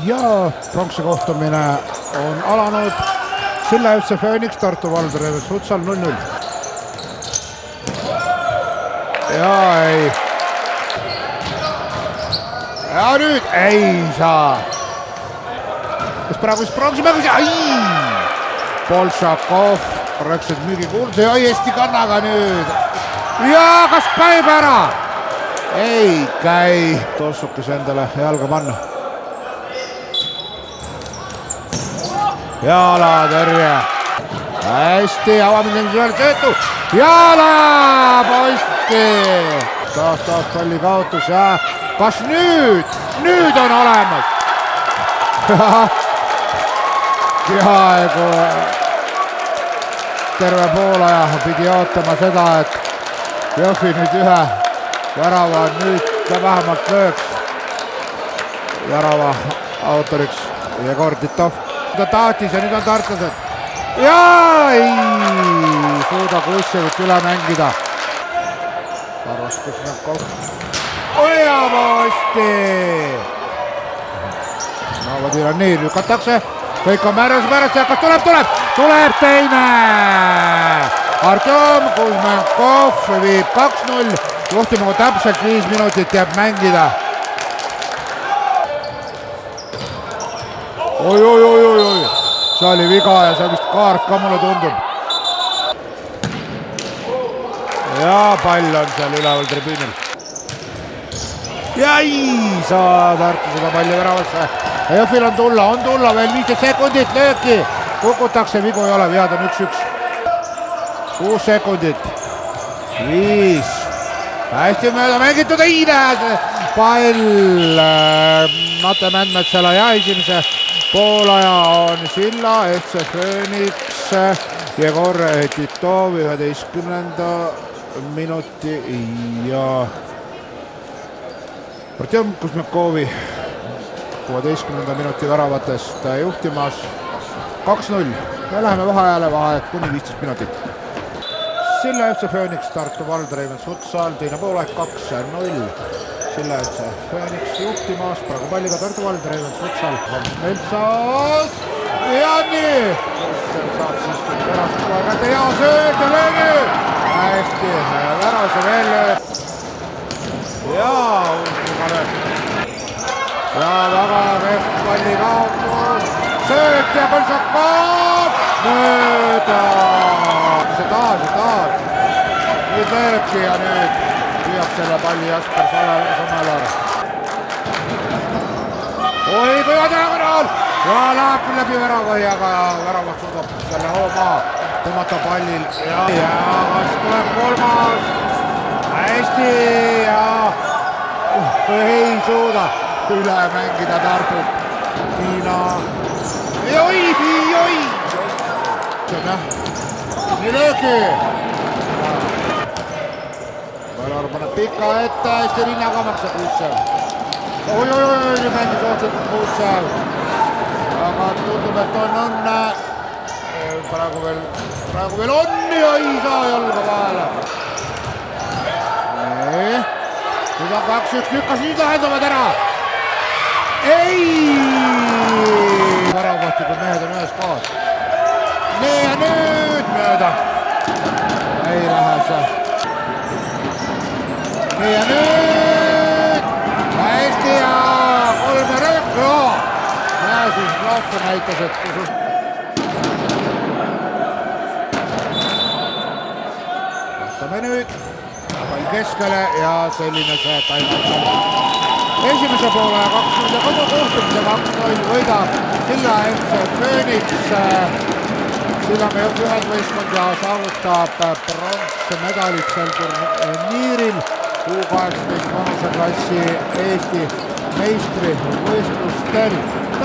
ja pronksi kohtumine on alanud. Silla FC Phoenix, Tartu Valdur Events Futsal 0-0. Ja ei. Ja nüüd ei saa. Kas praegu pronksi mängus? Bolšakov korrektselt müügikuulse ja Eesti kannaga nüüd. Ja kas käib ära? Ei käi. Tossukes endale jalga panna. Jalatõrje. Hästi, avamisel töötu. Jala posti. Taas palli kaotus ja kas nüüd on olemas? Peaaegu terve poolaja pidi ootama seda, et Jõhvi nüüd ühe värava nüüd vähemalt lööks. Värava autoriks Jegor Titov. Ta tahtis ja nüüd on tartlased. Ja ei suuda Kussevit üle mängida. Sarvas Kusmakov. Oja posti. No Vadir on nii, lükatakse. Kõik on määras, kas tuleb teine. Artjom Kuzmenkov viib 2-0. Juhtimaga täpselt 5 minutit jääb mängida. Oi. See oli viga ja see vist kaart ka mulle tundub. Ja pall on seal üleval tribüünil. Ja ei saa Tartu seda palli väravasse. Jõhvil on tulla veel 15 sekundit lööki. Kukutakse, vigu ei ole, vead on 1-1. 6 sekundit. 5. Hästi mööda mängitud, ei näe pall Mate Mändmetsala ja esimese poolaja on Silla, FC Phoenix, Jegor Titov 11. minuti ja Artjom Kuzmekovi 16. minuti väravatest juhtimas 2-0 ja läheme vaheaeg kuni 15 minutit. Silla FC Phoenix, Tartu Valdur Events Futsal, teine poolaeg 2-0. Silla FC Phoenix juhtimas, praegu palliga Tartu Valdur Events Futsal. Metsas ja nii. Saab siiski pärast kohe kätte ja sööd ja löögi. Hästi, värase veel lööb. Ja uudima lööb. Ja väga kehv palli kaotus. Sööd ja Bolšakov mööda. Taas. Nüüd lööbki ja nüüd püüab selle palli Jasper Somelar. Oi, kui on diagonaal! Ja läheb küll läbi värava ja väravat suudab selle hoo maha tõmmata pallil. Ja kas tuleb kolmas? Hästi ja ei suuda üle mängida Tartut. Tiina. Oi! See on jah. Nii löögi. Valar paneb pika ette, hästi rinnaga maksab Kuussev. Oi, mängis ohtlikult Kuussev. Aga tundub, et on õnne. Praegu veel on ja ei saa jalga vahele. Nii. Nüüd on 2-1 lükkas, nüüd lahendavad ära. Ei! Väravahtikud mehed on ühes kohas. Nii ja nüüd mööda. Ei lähe see. Nii ja nüüd. Hästi ja 3 röök. Ja siis Lahver näitas, et vaatame nüüd. Pall keskele ja selline see taimad. Esimese poole 2-0 ja kodukohtumise 2-0 võidab Silla FC Phoenix. Sillamäe Jõhvi ühendvõistkond ja saavutab pronksmedalit sel turniiril U18 vanuseklassi Eesti meistrivõistlustel.